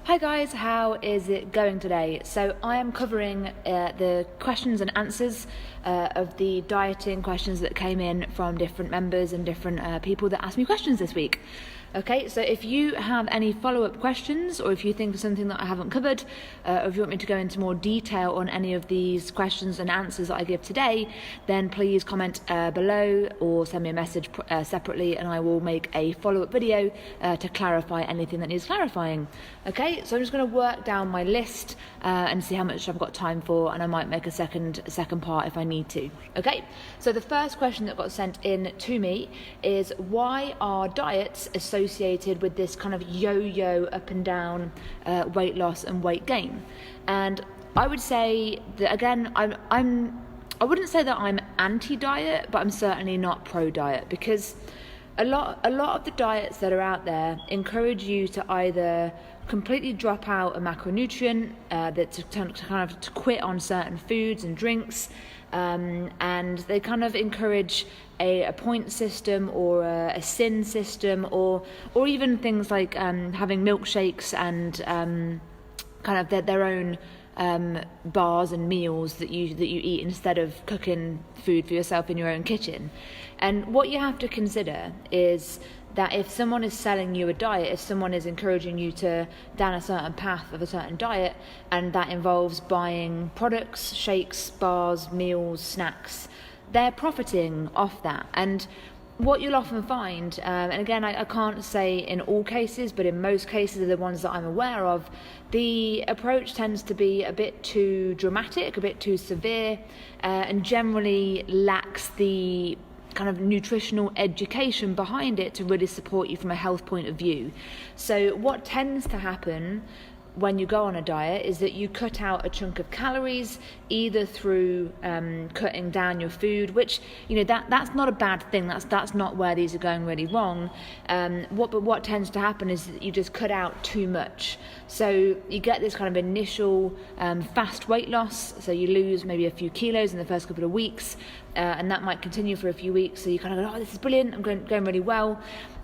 Hi guys, how is it going today? So I am covering the questions and answers of the dieting questions that came in from different members and different people that asked me questions this week. Okay, so if you have any follow-up questions, or if you think of something that I haven't covered, or if you want me to go into more detail on any of these questions and answers that I give today, then please comment below or send me a message separately, and I will make a follow-up video to clarify anything that needs clarifying. Okay, so I'm just going to work down my list and see how much I've got time for, and I might make a second part if I need to. Okay, so the first question that got sent in to me is, why are diets associated with this kind of yo-yo up and down weight loss and weight gain? And I would say that, again, I wouldn't say that I'm anti-diet, but I'm certainly not pro-diet, because a lot of the diets that are out there encourage you to either completely drop out a macronutrient, to quit on certain foods and drinks, and they kind of encourage a point system or a sin system, or even things like having milkshakes and kind of their own bars and meals that you eat instead of cooking food for yourself in your own kitchen. And what you have to consider is that if someone is selling you a diet, if someone is encouraging you to down a certain path of a certain diet, and that involves buying products, shakes, bars, meals, snacks, they're profiting off that. And what you'll often find, and again, I can't say in all cases, but in most cases, are the ones that I'm aware of, the approach tends to be a bit too dramatic, a bit too severe, and generally lacks the kind of nutritional education behind it to really support you from a health point of view. So what tends to happen when you go on a diet is that you cut out a chunk of calories, either through cutting down your food, which, you know, that's not a bad thing. That's not where these are going really wrong. But what tends to happen is that you just cut out too much. So you get this kind of initial fast weight loss. So you lose maybe a few kilos in the first couple of weeks, and that might continue for a few weeks. So you kind of go, oh, this is brilliant, I'm going really well.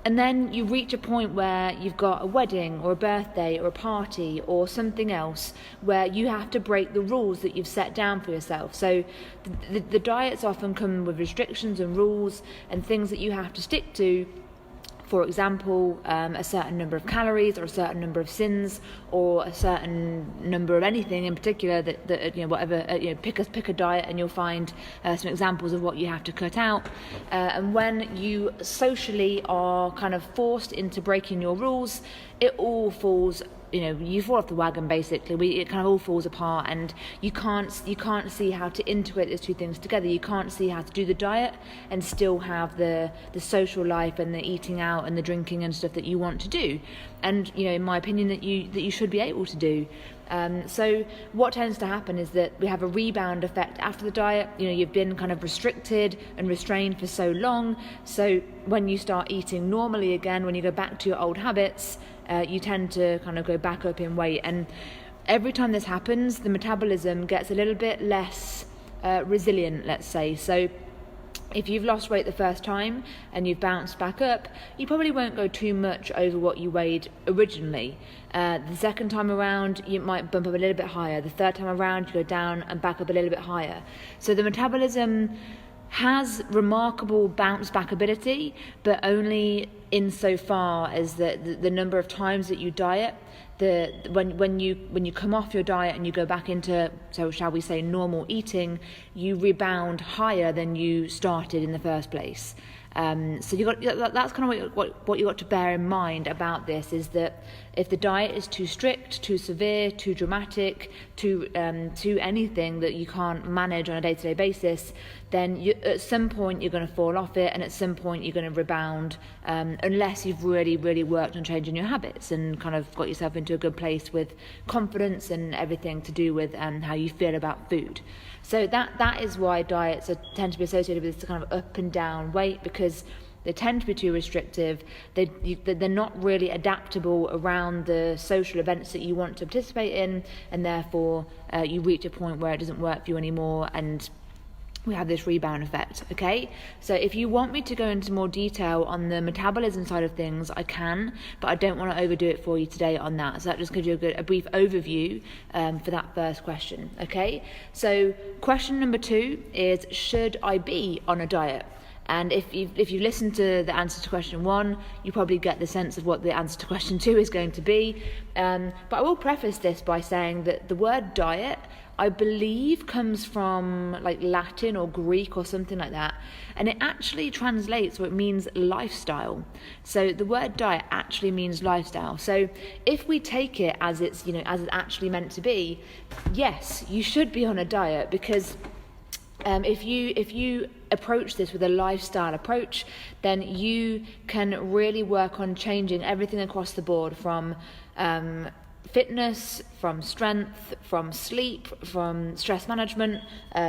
And then you reach a point where you've got a wedding or a birthday or a party or something else where you have to break the rules that you've set down for yourself. So the diets often come with restrictions and rules and things that you have to stick to. For example, a certain number of calories, or a certain number of sins, or a certain number of anything in particular that you know, whatever, pick a diet and you'll find some examples of what you have to cut out. And when you socially are kind of forced into breaking your rules, it all falls. You fall off the wagon, basically. It kind of all falls apart, and you can't see how to integrate those two things together. You can't see how to do the diet and still have the social life and the eating out and the drinking and stuff that you want to do, and in my opinion, that you should be able to do. So what tends to happen is that we have a rebound effect after the diet. You've been kind of restricted and restrained for so long, so when you start eating normally again, when you go back to your old habits, you tend to kind of go back up in weight. And every time this happens, the metabolism gets a little bit less resilient, let's say. So if you've lost weight the first time and you've bounced back up, you probably won't go too much over what you weighed originally. The second time around, you might bump up a little bit higher. The third time around, you go down and back up a little bit higher. So the metabolism has remarkable bounce back ability, but only insofar as the number of times that you diet. When you come off your diet and you go back into, so shall we say, normal eating, you rebound higher than you started in the first place. So that's kind of what you got to bear in mind about this, is that if the diet is too strict, too severe, too dramatic, too anything that you can't manage on a day-to-day basis, then at some point you're going to fall off it, and at some point you're going to rebound, unless you've really, really worked on changing your habits and kind of got yourself into a good place with confidence and everything to do with how you feel about food. So that is why diets tend to be associated with this kind of up and down weight, because they tend to be too restrictive. They're not really adaptable around the social events that you want to participate in, and therefore you reach a point where it doesn't work for you anymore, and we have this rebound effect, okay? So if you want me to go into more detail on the metabolism side of things, I can, but I don't want to overdo it for you today on that. So that just gives you a brief overview for that first question, okay? So question number 2 is, should I be on a diet? And if you listen to the answer to question 1, you probably get the sense of what the answer to question 2 is going to be. But I will preface this by saying that the word diet, I believe, comes from like Latin or Greek or something like that, and it actually translates, or it means lifestyle. So the word diet actually means lifestyle. So if we take it as it's as it's actually meant to be, yes, you should be on a diet, because if you approach this with a lifestyle approach, then you can really work on changing everything across the board, from fitness, from strength, from sleep, from stress management,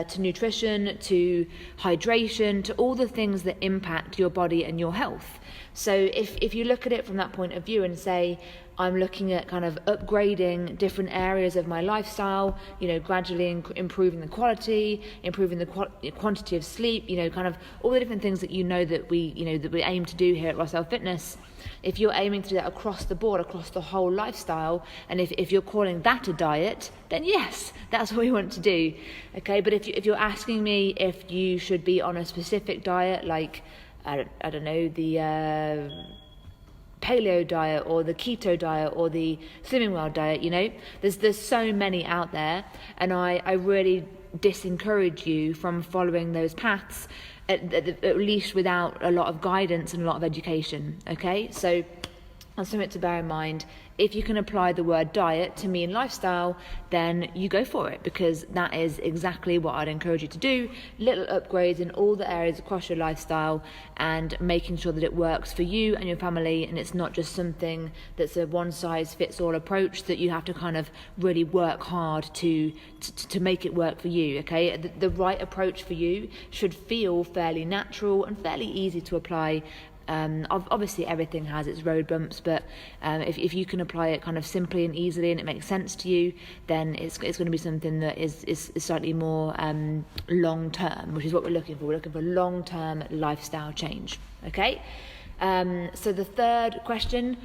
to nutrition, to hydration, to all the things that impact your body and your health. So if you look at it from that point of view and say, I'm looking at kind of upgrading different areas of my lifestyle, gradually improving the quality, improving the quantity of sleep, kind of all the different things that that we aim to do here at Rossell Fitness. If you're aiming to do that across the board, across the whole lifestyle, and if you're calling that a diet, then yes, that's what we want to do. Okay, but if you're asking me if you should be on a specific diet, like I don't know, the paleo diet or the keto diet or the Slimming World diet, there's so many out there, and I really disencourage you from following those paths, at least without a lot of guidance and a lot of education. Okay, so that's something to bear in mind. If you can apply the word diet to mean lifestyle, then you go for it, because that is exactly what I'd encourage you to do. Little upgrades in all the areas across your lifestyle, and making sure that it works for you and your family, and it's not just something that's a one-size-fits-all approach that you have to kind of really work hard to make it work for you, okay? The right approach for you should feel fairly natural and fairly easy to apply. Obviously everything has its road bumps, but if you can apply it kind of simply and easily and it makes sense to you, then it's going to be something that is slightly more long term, which is what we're looking for. We're looking for long term lifestyle change. Okay. So the third question,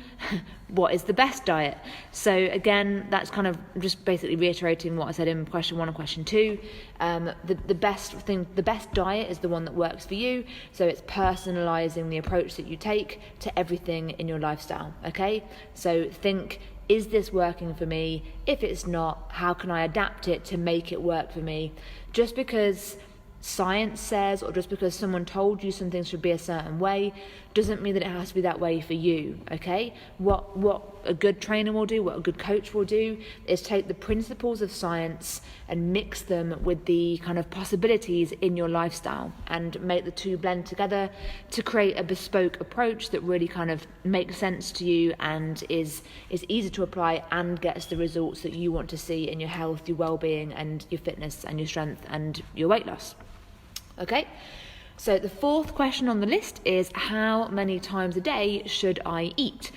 what is the best diet? So again, that's kind of just basically reiterating what I said in question 1 and question 2. The best diet is the one that works for you. So it's personalizing the approach that you take to everything in your lifestyle. Okay. So think, is this working for me? If it's not, how can I adapt it to make it work for me? Just because science says, or just because someone told you some things should be a certain way, doesn't mean that it has to be that way for you. Okay, what a good trainer will do, what a good coach will do, is take the principles of science and mix them with the kind of possibilities in your lifestyle, and make the two blend together to create a bespoke approach that really kind of makes sense to you and is easy to apply and gets the results that you want to see in your health, your well-being, and your fitness and your strength and your weight loss. Okay, so the fourth question on the list is, how many times a day should I eat?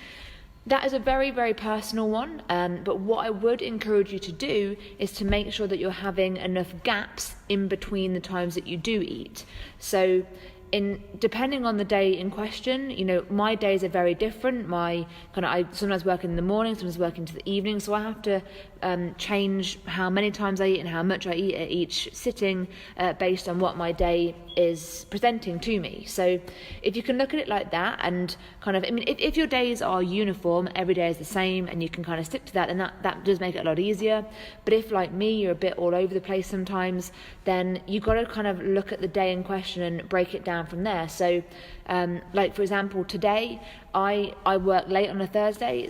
That is a very, very personal one, but what I would encourage you to do is to make sure that you're having enough gaps in between the times that you do eat. So depending on the day in question, my days are very different. I sometimes work in the morning, sometimes work into the evening, so I have to change how many times I eat and how much I eat at each sitting based on what my day is presenting to me. So if you can look at it like that, and kind of, if your days are uniform, every day is the same, and you can kind of stick to that, then that does make it a lot easier. But if, like me, you're a bit all over the place sometimes, then you've got to kind of look at the day in question and break it down from there. So like for example, today I work late on a Thursday,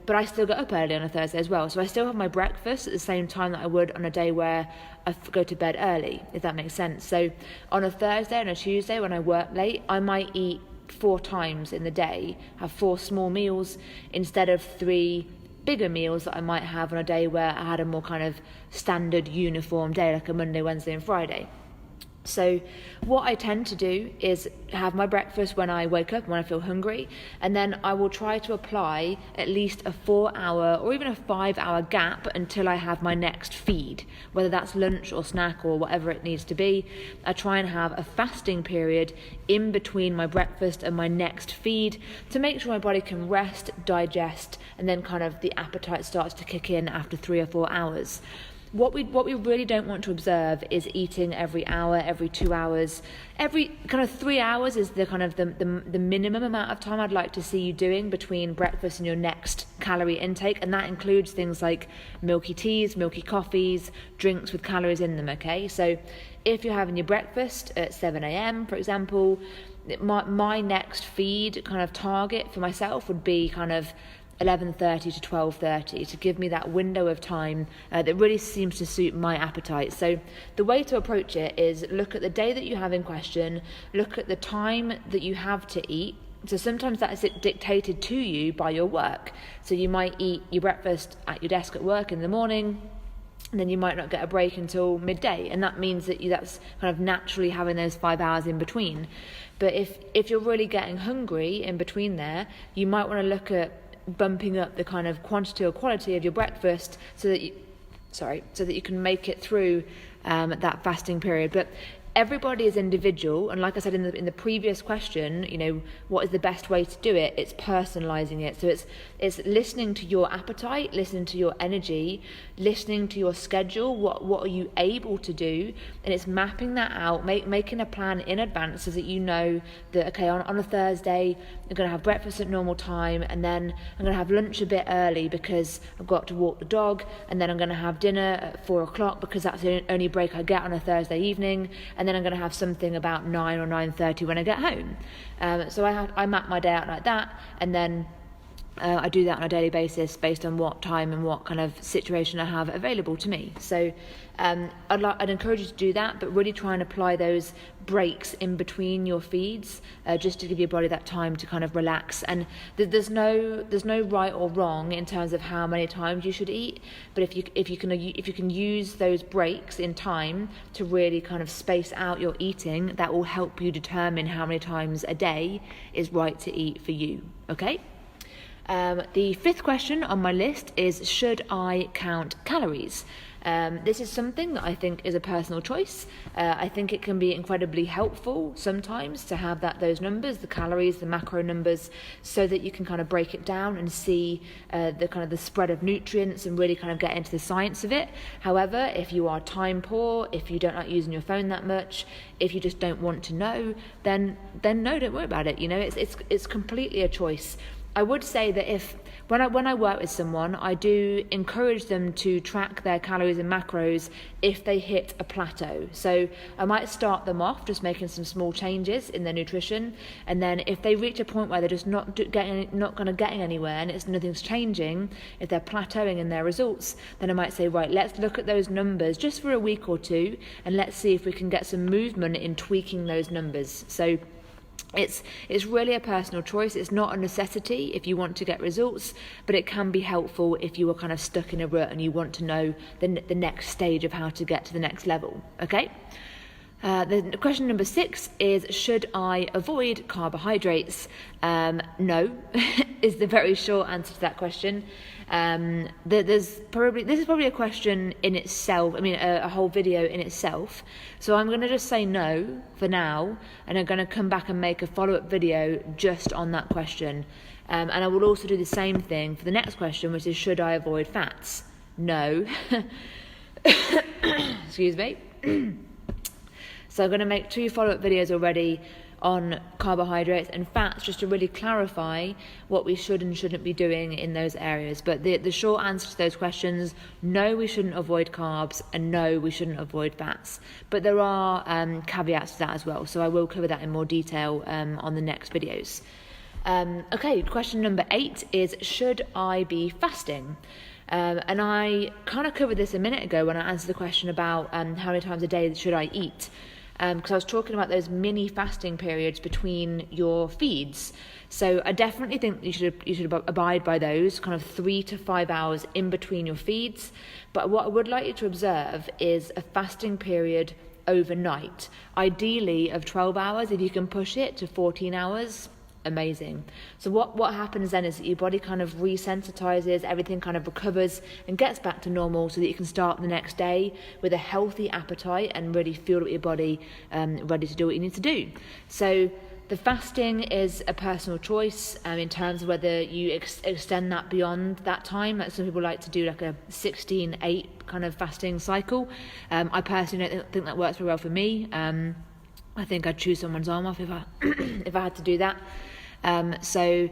but I still get up early on a Thursday as well. So I still have my breakfast at the same time that I would on a day where I go to bed early, if that makes sense. So on a Thursday and a Tuesday when I work late, I might eat 4 times in the day, have 4 small meals instead of 3 bigger meals that I might have on a day where I had a more kind of standard uniform day, like a Monday, Wednesday and Friday. So what I tend to do is have my breakfast when I wake up, when I feel hungry, and then I will try to apply at least a 4-hour or even a 5-hour gap until I have my next feed, whether that's lunch or snack or whatever it needs to be. I try and have a fasting period in between my breakfast and my next feed to make sure my body can rest, digest, and then kind of the appetite starts to kick in after 3 or 4 hours. What we really don't want to observe is eating every hour, every 2 hours. Every kind of 3 hours is the kind of the minimum amount of time I'd like to see you doing between breakfast and your next calorie intake, and that includes things like milky teas, milky coffees, drinks with calories in them, okay? So if you're having your breakfast at 7 a.m., for example, my next feed kind of target for myself would be kind of 11:30 to 12:30 to give me that window of time that really seems to suit my appetite. So the way to approach it is look at the day that you have in question, look at the time that you have to eat. So sometimes that is dictated to you by your work. So you might eat your breakfast at your desk at work in the morning, and then you might not get a break until midday, and that means that that's kind of naturally having those 5 hours in between. But if you're really getting hungry in between there, you might want to look at bumping up the kind of quantity or quality of your breakfast so that you can make it through that fasting period. But everybody is individual, and like I said in the previous question, what is the best way to do it? It's personalizing it. So it's listening to your appetite, listening to your energy, listening to your schedule. What are you able to do? And it's mapping that out, making a plan in advance so that you know that, okay, on a Thursday I'm going to have breakfast at normal time, and then I'm going to have lunch a bit early because I've got to walk the dog, and then I'm going to have dinner at 4 o'clock because that's the only break I get on a Thursday evening, and then I'm going to have something about 9 or 9:30 when I get home. So I map my day out like that, and then I do that on a daily basis based on what time and what kind of situation I have available to me. So I'd encourage you to do that, but really try and apply those breaks in between your feeds, just to give your body that time to kind of relax. And there's no right or wrong in terms of how many times you should eat, but if you can use those breaks in time to really kind of space out your eating, that will help you determine how many times a day is right to eat for you. Okay. The fifth question on my list is, should I count calories? This is something that I think is a personal choice. I think it can be incredibly helpful sometimes to have those numbers, the calories, the macro numbers, so that you can kind of break it down and see the spread of nutrients and really kind of get into the science of it. However, if you are time poor, if you don't like using your phone that much, if you just don't want to know, then no, don't worry about it. It's completely a choice. I would say that when I work with someone, I do encourage them to track their calories and macros if they hit a plateau. So I might start them off just making some small changes in their nutrition, and then if they reach a point where they're just not going to get anywhere and nothing's changing, if they're plateauing in their results, then I might say, right, let's look at those numbers just for a week or two, and let's see if we can get some movement in tweaking those numbers. So it's really a personal choice. It's not a necessity if you want to get results, but it can be helpful if you are kind of stuck in a rut and you want to know the next stage of how to get to the next level. Okay. The question number 6 is, should I avoid carbohydrates? No, is the very short answer to that question. This is probably a question in itself. I mean, a whole video in itself. So I'm going to just say no for now, and I'm going to come back and make a follow-up video just on that question. And I will also do the same thing for the next question, which is, should I avoid fats? No. Excuse me. So I'm going to make 2 follow-up videos already on carbohydrates and fats, just to really clarify what we should and shouldn't be doing in those areas. But the short answer to those questions, no, we shouldn't avoid carbs, and no, we shouldn't avoid fats. But there are caveats to that as well, so I will cover that in more detail on the next videos. Okay, question number 8 is, should I be fasting? And I kind of covered this a minute ago when I answered the question about how many times a day should I eat. Because I was talking about those mini fasting periods between your feeds. So I definitely think you should abide by those kind of 3 to 5 hours in between your feeds. But what I would like you to observe is a fasting period overnight. Ideally of 12 hours, if you can push it to 14 hours, amazing. So what happens then is that your body kind of resensitizes, everything kind of recovers and gets back to normal, so that you can start the next day with a healthy appetite and really fuel up your body, ready to do what you need to do. So the fasting is a personal choice in terms of whether you extend that beyond that time. Like some people like to do like a 16-8 kind of fasting cycle. I personally don't think that works very well for me. I think I'd chew someone's arm off if I if I had to do that. So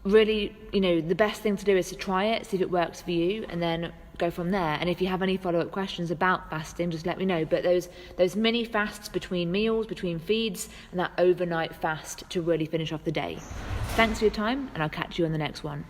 really, the best thing to do is to try it, see if it works for you, and then go from there. And if you have any follow-up questions about fasting, just let me know. But those mini fasts between meals, between feeds, and that overnight fast to really finish off the day. Thanks for your time, and I'll catch you on the next one.